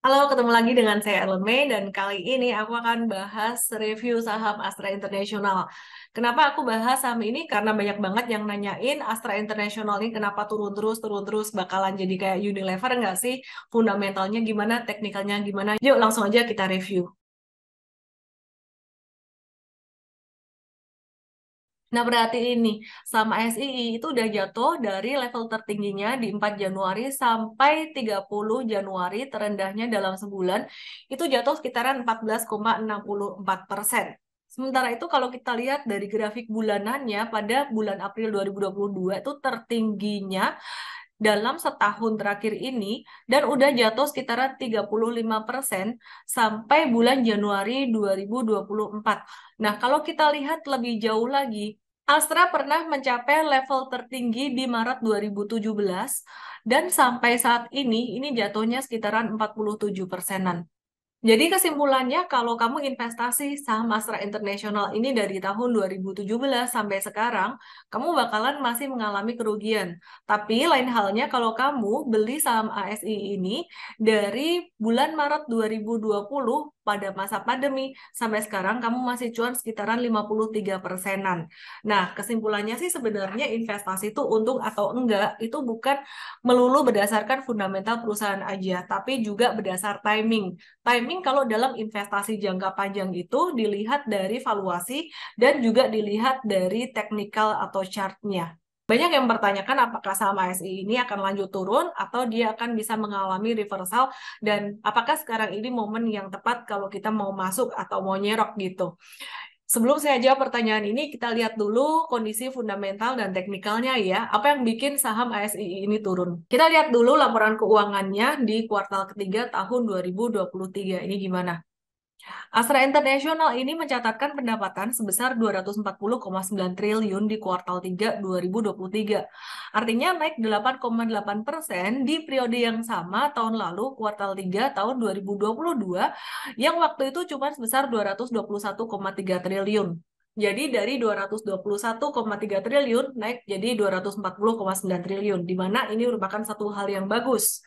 Halo, ketemu lagi dengan saya Elme dan kali ini aku akan bahas review saham Astra International. Kenapa aku bahas saham ini? Karena banyak banget yang nanyain Astra International ini kenapa turun terus bakalan jadi kayak Unilever nggak sih? Fundamentalnya gimana, teknikalnya gimana? Yuk langsung aja kita review. Nah, berarti ini sama SII itu udah jatuh dari level tertingginya di 4 Januari sampai 30 Januari, terendahnya dalam sebulan, itu jatuh sekitaran 14,64%. Sementara itu kalau kita lihat dari grafik bulanannya pada bulan April 2022 itu tertingginya dalam setahun terakhir ini dan udah jatuh sekitaran 35% sampai bulan Januari 2024. Nah, kalau kita lihat lebih jauh lagi, Astra pernah mencapai level tertinggi di Maret 2017 dan sampai saat ini jatuhnya sekitaran 47 persenan. Jadi kesimpulannya kalau kamu investasi saham Astra International ini dari tahun 2017 sampai sekarang, kamu bakalan masih mengalami kerugian. Tapi lain halnya kalau kamu beli saham ASI ini dari bulan Maret 2020 pada masa pandemi sampai sekarang kamu masih cuan sekitaran 53 persenan. Nah, kesimpulannya sih sebenarnya investasi itu untung atau enggak itu bukan melulu berdasarkan fundamental perusahaan aja, tapi juga berdasar timing. Timing kalau dalam investasi jangka panjang itu dilihat dari valuasi dan juga dilihat dari teknikal atau chartnya. Banyak yang mempertanyakan apakah saham ASI ini akan lanjut turun atau dia akan bisa mengalami reversal dan apakah sekarang ini momen yang tepat kalau kita mau masuk atau mau nyerok gitu. Sebelum saya jawab pertanyaan ini, kita lihat dulu kondisi fundamental dan teknikalnya ya. Apa yang bikin saham ASI ini turun? Kita lihat dulu laporan keuangannya di kuartal ketiga tahun 2023. Ini gimana? Astra International ini mencatatkan pendapatan sebesar 240,9 triliun di kuartal 3 2023. Artinya naik 8,8% di periode yang sama tahun lalu, kuartal 3 tahun 2022, yang waktu itu cuma sebesar 221,3 triliun. Jadi dari 221,3 triliun naik jadi 240,9 triliun, di mana ini merupakan satu hal yang bagus.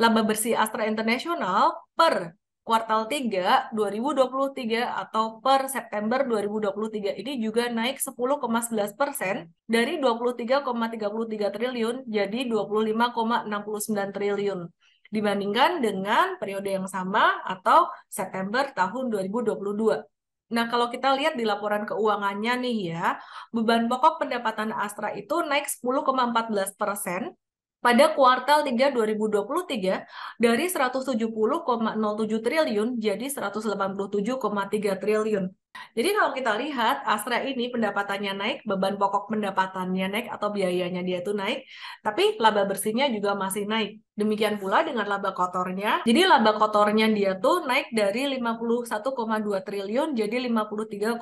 Laba bersih Astra International per kuartal 3 2023 atau per September 2023 ini juga naik 10,11% dari 23,33 triliun jadi 25,69 triliun dibandingkan dengan periode yang sama atau September tahun 2022. Nah, kalau kita lihat di laporan keuangannya nih ya, beban pokok pendapatan Astra itu naik 10,14% pada kuartal 3 2023 dari 170,07 triliun jadi 187,3 triliun. Jadi kalau kita lihat Astra ini pendapatannya naik, beban pokok pendapatannya naik atau biayanya dia tuh naik, tapi laba bersihnya juga masih naik. Demikian pula dengan laba kotornya. Jadi laba kotornya dia tuh naik dari 51,2 triliun jadi 53,5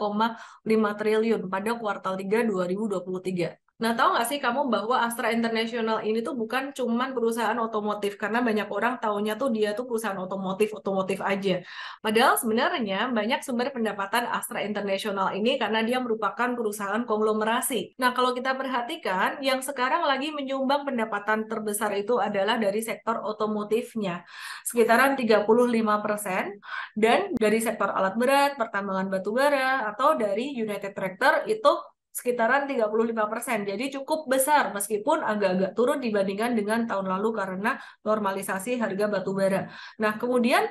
triliun pada kuartal 3 2023. Nah, tahu nggak sih kamu bahwa Astra International ini tuh bukan cuman perusahaan otomotif, karena banyak orang taunya tuh dia tuh perusahaan otomotif aja. Padahal sebenarnya banyak sumber pendapatan Astra International ini karena dia merupakan perusahaan konglomerasi. Nah, kalau kita perhatikan, yang sekarang lagi menyumbang pendapatan terbesar itu adalah dari sektor otomotifnya, sekitaran 35%, dan dari sektor alat berat, pertambangan batu bara, atau dari United Tractor itu sekitaran 35%. Jadi cukup besar meskipun agak-agak turun dibandingkan dengan tahun lalu karena normalisasi harga batu bara. Nah, kemudian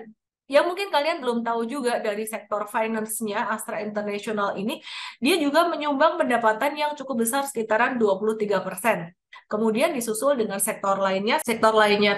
yang mungkin kalian belum tahu juga dari sektor finance-nya Astra International ini, dia juga menyumbang pendapatan yang cukup besar sekitaran 23%. Kemudian disusul dengan sektor lainnya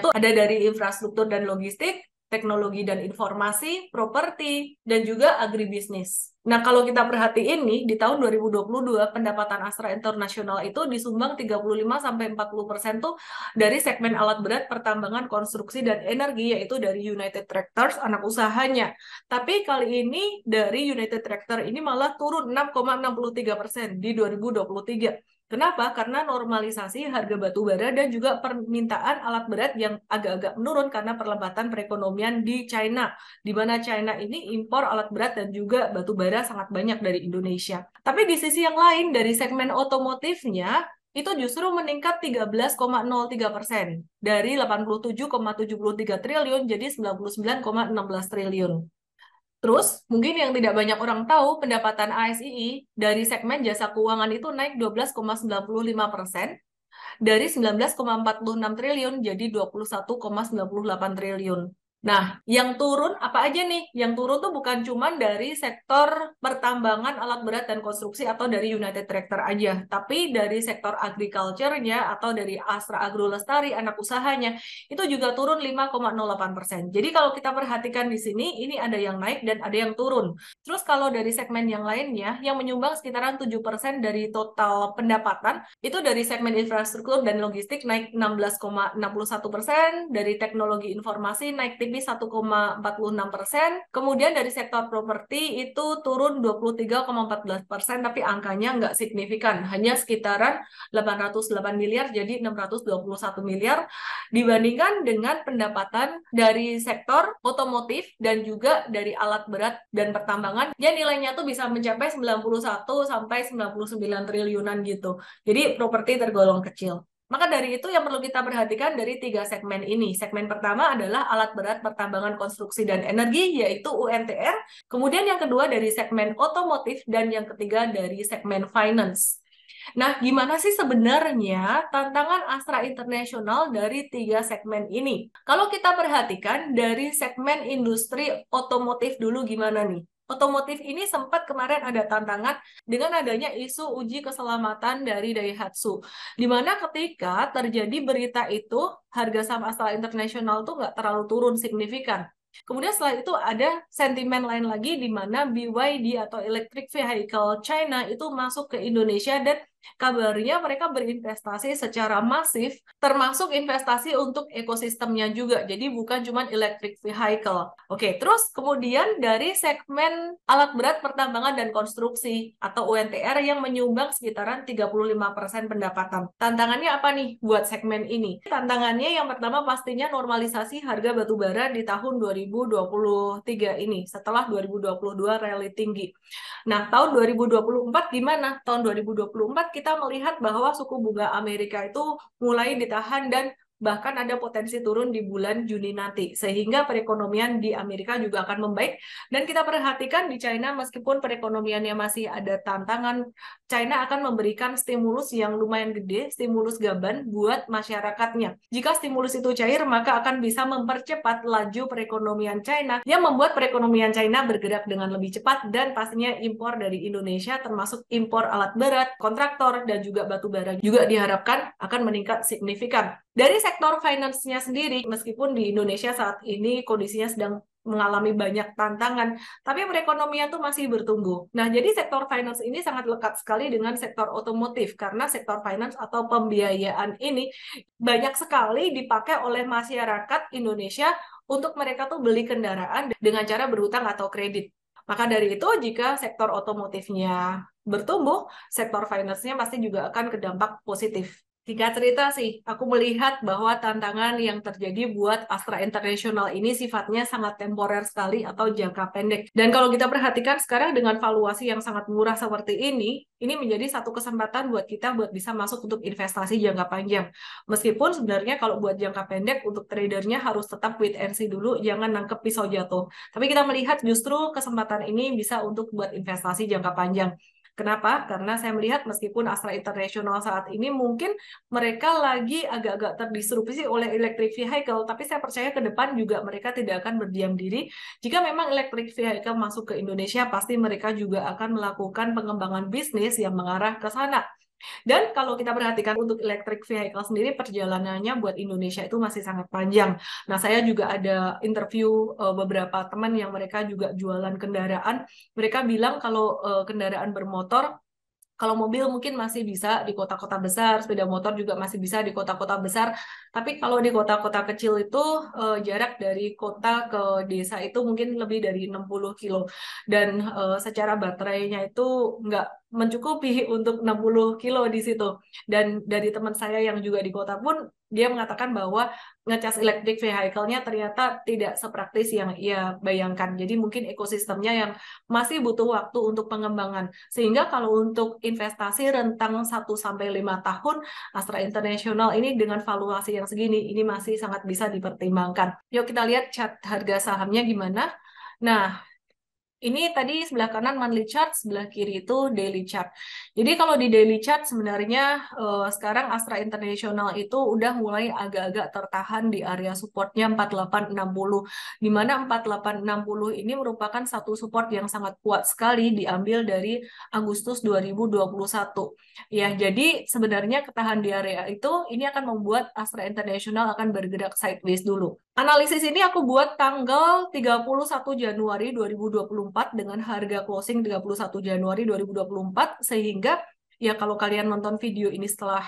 tuh ada dari infrastruktur dan logistik, teknologi dan informasi, properti, dan juga agribisnis. Nah, kalau kita perhatiin nih, di tahun 2022, pendapatan Astra International itu disumbang 35-40% tuh dari segmen alat berat, pertambangan, konstruksi, dan energi, yaitu dari United Tractors, anak usahanya. Tapi kali ini dari United Tractor ini malah turun 6,63% di 2023. Kenapa? Karena normalisasi harga batu bara dan juga permintaan alat berat yang agak-agak menurun karena perlambatan perekonomian di China, di mana China ini impor alat berat dan juga batu bara sangat banyak dari Indonesia. Tapi di sisi yang lain, dari segmen otomotifnya, itu justru meningkat 13,03% dari 87,73 triliun jadi 99,16 triliun. Terus, mungkin yang tidak banyak orang tahu, pendapatan ASII dari segmen jasa keuangan itu naik 12,95% dari 19,46 triliun jadi 21,98 triliun. Nah, yang turun apa aja nih? Yang turun tuh bukan cuma dari sektor pertambangan, alat berat, dan konstruksi atau dari United Tractor aja, tapi dari sektor agriculture-nya atau dari Astra Agro Lestari, anak usahanya, itu juga turun 5,08%. Jadi kalau kita perhatikan di sini, ini ada yang naik dan ada yang turun. Terus kalau dari segmen yang lainnya, yang menyumbang sekitaran 7% dari total pendapatan, itu dari segmen infrastruktur dan logistik naik 16,61%, dari teknologi informasi naik tipis 1,46%, kemudian dari sektor properti itu turun 23,14%, tapi angkanya nggak signifikan, hanya sekitaran 808 miliar jadi 621 miliar, dibandingkan dengan pendapatan dari sektor otomotif dan juga dari alat berat dan pertambangan, yang nilainya tuh bisa mencapai 91 sampai 99 triliunan gitu. Jadi properti tergolong kecil. Maka dari itu yang perlu kita perhatikan dari 3 segmen ini. Segmen pertama adalah alat berat pertambangan konstruksi dan energi, yaitu UNTR. Kemudian yang kedua dari segmen otomotif, dan yang ketiga dari segmen finance. Nah, gimana sih sebenarnya tantangan Astra International dari 3 segmen ini? Kalau kita perhatikan dari segmen industri otomotif dulu gimana nih? Otomotif ini sempat kemarin ada tantangan dengan adanya isu uji keselamatan dari Daihatsu. Di mana ketika terjadi berita itu, harga saham Astra International tuh nggak terlalu turun signifikan. Kemudian setelah itu ada sentimen lain lagi di mana BYD atau Electric Vehicle China itu masuk ke Indonesia, dan kabarnya mereka berinvestasi secara masif, termasuk investasi untuk ekosistemnya juga. Jadi bukan cuma electric vehicle. Oke, terus kemudian dari segmen alat berat pertambangan dan konstruksi atau UNTR yang menyumbang sekitaran 35% pendapatan. Tantangannya apa nih buat segmen ini? Tantangannya yang pertama pastinya normalisasi harga batu bara di tahun 2023 ini, setelah 2022 rally tinggi. Nah, tahun 2024 gimana? Tahun 2024 kita melihat bahwa suku bunga Amerika itu mulai ditahan dan bahkan ada potensi turun di bulan Juni nanti, sehingga perekonomian di Amerika juga akan membaik. Dan kita perhatikan di China, meskipun perekonomiannya masih ada tantangan, China akan memberikan stimulus yang lumayan gede, stimulus gaban buat masyarakatnya. Jika stimulus itu cair, maka akan bisa mempercepat laju perekonomian China, yang membuat perekonomian China bergerak dengan lebih cepat, dan pastinya impor dari Indonesia, termasuk impor alat berat, kontraktor, dan juga batu bara juga diharapkan akan meningkat signifikan. Dari sektor finance-nya sendiri, meskipun di Indonesia saat ini kondisinya sedang mengalami banyak tantangan, tapi perekonomian tuh masih bertumbuh. Nah, jadi sektor finance ini sangat lekat sekali dengan sektor otomotif, karena sektor finance atau pembiayaan ini banyak sekali dipakai oleh masyarakat Indonesia untuk mereka tuh beli kendaraan dengan cara berhutang atau kredit. Maka dari itu, jika sektor otomotifnya bertumbuh, sektor finance-nya pasti juga akan kedampak positif. Singkat cerita sih, aku melihat bahwa tantangan yang terjadi buat Astra International ini sifatnya sangat temporer sekali atau jangka pendek. Dan kalau kita perhatikan sekarang dengan valuasi yang sangat murah seperti ini menjadi satu kesempatan buat kita buat bisa masuk untuk investasi jangka panjang. Meskipun sebenarnya kalau buat jangka pendek untuk tradernya harus tetap wait and see dulu, jangan nangkep pisau jatuh. Tapi kita melihat justru kesempatan ini bisa untuk buat investasi jangka panjang. Kenapa? Karena saya melihat meskipun Astra International saat ini mungkin mereka lagi agak-agak terdisrupsi oleh electric vehicle, tapi saya percaya ke depan juga mereka tidak akan berdiam diri. Jika memang electric vehicle masuk ke Indonesia, pasti mereka juga akan melakukan pengembangan bisnis yang mengarah ke sana. Dan kalau kita perhatikan untuk electric vehicle sendiri, perjalanannya buat Indonesia itu masih sangat panjang. Nah, saya juga ada interview beberapa teman yang mereka juga jualan kendaraan. Mereka bilang kalau kendaraan bermotor, kalau mobil mungkin masih bisa di kota-kota besar, sepeda motor juga masih bisa di kota-kota besar. Tapi kalau di kota-kota kecil itu jarak dari kota ke desa itu mungkin lebih dari 60 kilo. Dan secara baterainya itu mencukupi untuk 60 kilo di situ. Dan dari teman saya yang juga di kota pun, dia mengatakan bahwa ngecas electric vehicle-nya ternyata tidak sepraktis yang ia bayangkan. Jadi mungkin ekosistemnya yang masih butuh waktu untuk pengembangan. Sehingga kalau untuk investasi rentang 1 sampai 5 tahun, Astra International ini dengan valuasi yang segini, ini masih sangat bisa dipertimbangkan. Yuk kita lihat chart harga sahamnya gimana. Nah, ini tadi sebelah kanan monthly chart, sebelah kiri itu daily chart. Jadi kalau di daily chart sebenarnya sekarang Astra International itu udah mulai agak-agak tertahan di area supportnya 4860. Di mana 4860 ini merupakan satu support yang sangat kuat sekali diambil dari Agustus 2021. Ya, jadi sebenarnya ketahan di area itu ini akan membuat Astra International akan bergerak sideways dulu. Analisis ini aku buat tanggal 31 Januari 2024 dengan harga closing 31 Januari 2024 sehingga ya kalau kalian nonton video ini setelah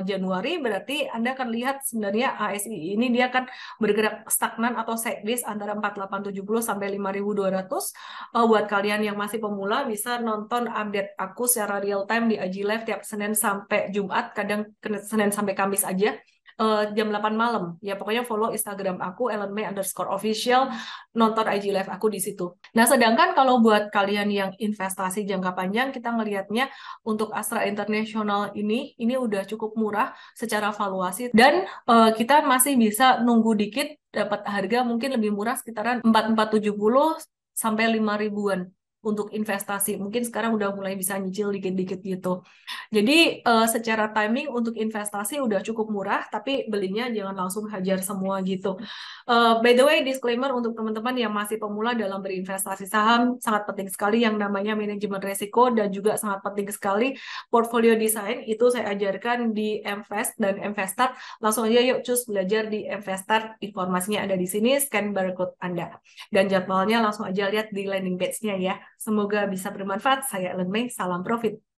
Januari berarti Anda akan lihat sebenarnya ASI ini dia akan bergerak stagnan atau sideways antara 4870 sampai 5200. Buat kalian yang masih pemula bisa nonton update aku secara real time di IG Live tiap Senin sampai Jumat, kadang Senin sampai Kamis aja. Jam 8 malam. Ya pokoknya follow Instagram aku @ellenmay_official, nonton IG live aku di situ. Nah, sedangkan kalau buat kalian yang investasi jangka panjang, kita ngelihatnya untuk Astra International ini udah cukup murah secara valuasi dan kita masih bisa nunggu dikit dapat harga mungkin lebih murah sekitaran 4470 sampai 5 ribuan untuk investasi. Mungkin sekarang udah mulai bisa nyicil dikit-dikit gitu. Jadi secara timing untuk investasi udah cukup murah, tapi belinya jangan langsung hajar semua gitu. By the way, disclaimer untuk teman-teman yang masih pemula dalam berinvestasi saham, sangat penting sekali yang namanya manajemen resiko dan juga sangat penting sekali portfolio design. Itu saya ajarkan di Mvest dan Mvestart. Langsung aja yuk cus belajar di Mvestart. Informasinya ada di sini, scan barcode Anda. Dan jadwalnya langsung aja lihat di landing page-nya ya. Semoga bisa bermanfaat. Saya Ellen May, salam profit.